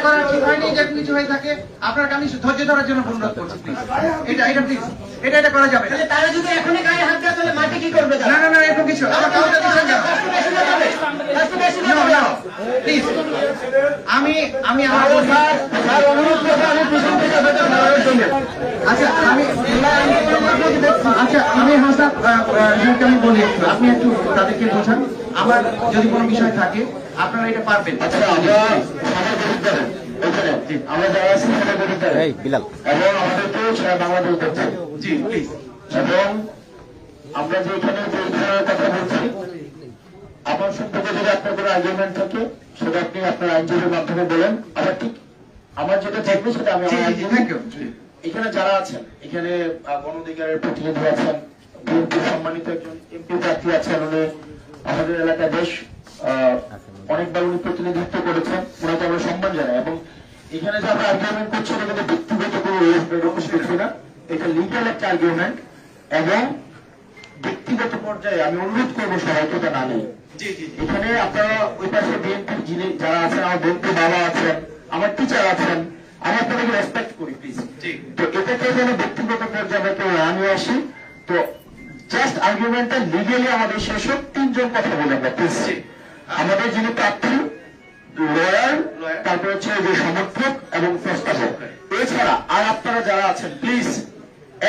করা ঠিক হয়নি, যে কিছু হয়ে থাকে আপনাকে আমি ধৈর্য ধরার জন্য অনুরোধ করছি প্লিজ। এটা প্লিজ, এটা করা যাবে না। তারা যদি এখনই গায়ে হাত দেয় তাহলে মাটি কি করবে? না না না, এরকম কিছু আমার কাউকে দিচ্ছেন না প্লিজ। আমি আমার অনুরোধ করবো, আমি পিছন থেকে বেতন দেওয়ার জন্য। আচ্ছা আমি হাসান আমি বলি একটু, আপনি একটু তাদেরকে বোঝান। আমার যদি কোনো বিষয় থাকে আপনারা এটা পারবেন। আচ্ছা, আমরা যারা আছি সবাই বিরুদ্ধে এবং আমাদেরকে সারা বাংলাদেশ করছে। জি প্লিজ। এবং আমরা যে এখানে যে ধরনের কথা বলছি, আমার সম্পর্কে যদি আপনার কোনো আর্গুমেন্ট থাকে সেটা আপনি আপনার আইনজীবীর মাধ্যমে বলেন। আবার ঠিক আমার যেটা থাকবে সেটা আমি আমার আইনজীবী। এখানে যারা আছেন, এখানে গণ অধিকারের প্রতিনিধি আছেন, বিএনপির সম্মানিত একজন এমপি প্রার্থী আছেন, উনি আমাদের এলাকায় বেশ অনেকবার উনি প্রতিনিধিত্ব করেছেন, ওনাকে আমরা সম্মান জানাই। এবং এখানে যে আমরা আর্গুমেন্ট করছি এটা কিন্তু ব্যক্তিগত কোনো করছি না, এটা লিগাল একটা আর্গুমেন্ট। এবং ব্যক্তিগত পর্যায়ে আমি অনুরোধ করবো সবাইকে এটা না নেই। এখানে আপনারা ওই পাশে বিএনপির যিনি যারা আছেন, আমার বন্ধু বাবা আছেন, আমার টিচার আছেন, আমি আপনাদেরকে রেসপেক্ট করি প্লিজ। তো এটাকে যেন ব্যক্তিগত পর্যায়ে আমরা কেউ না নিয়ে আসি। তো জাস্ট আর্গুমেন্টটা লিগেলি আমাদের সেসব তিনজন কথা বলে আমরা প্লিজ। আমাদের যিনি প্রার্থী, লয়ার, তারপর হচ্ছে যে সমর্থক এবং প্রস্তাবক, এছাড়া আর আপনারা যারা আছেন প্লিজ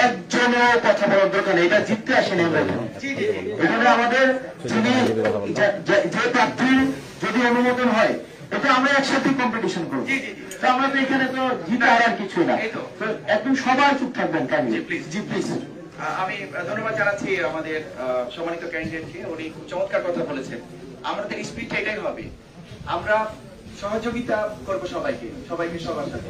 একজনও কথা বলার দরকার নেই। এটা জিততে আসেনি আমরা এখানে। আমাদের যিনি যে প্রার্থীর যদি অনুমোদন হয় এটা আমরা একসাথে কম্পিটিশন করবো। তো আমরা তো এখানে তো জিতে আর কিছুই না। তো একদম সবাই চুপ থাকবেন। জি প্লিজ। আমি ধন্যবাদ জানাচ্ছি আমাদের সম্মানিত ক্যান্ডিডেটকে, উনি খুব চমৎকার কথা বলেছেন। আমাদের স্পিচটা এটাই হবে, আমরা সহযোগিতা করবো সবাইকে সবার সাথে।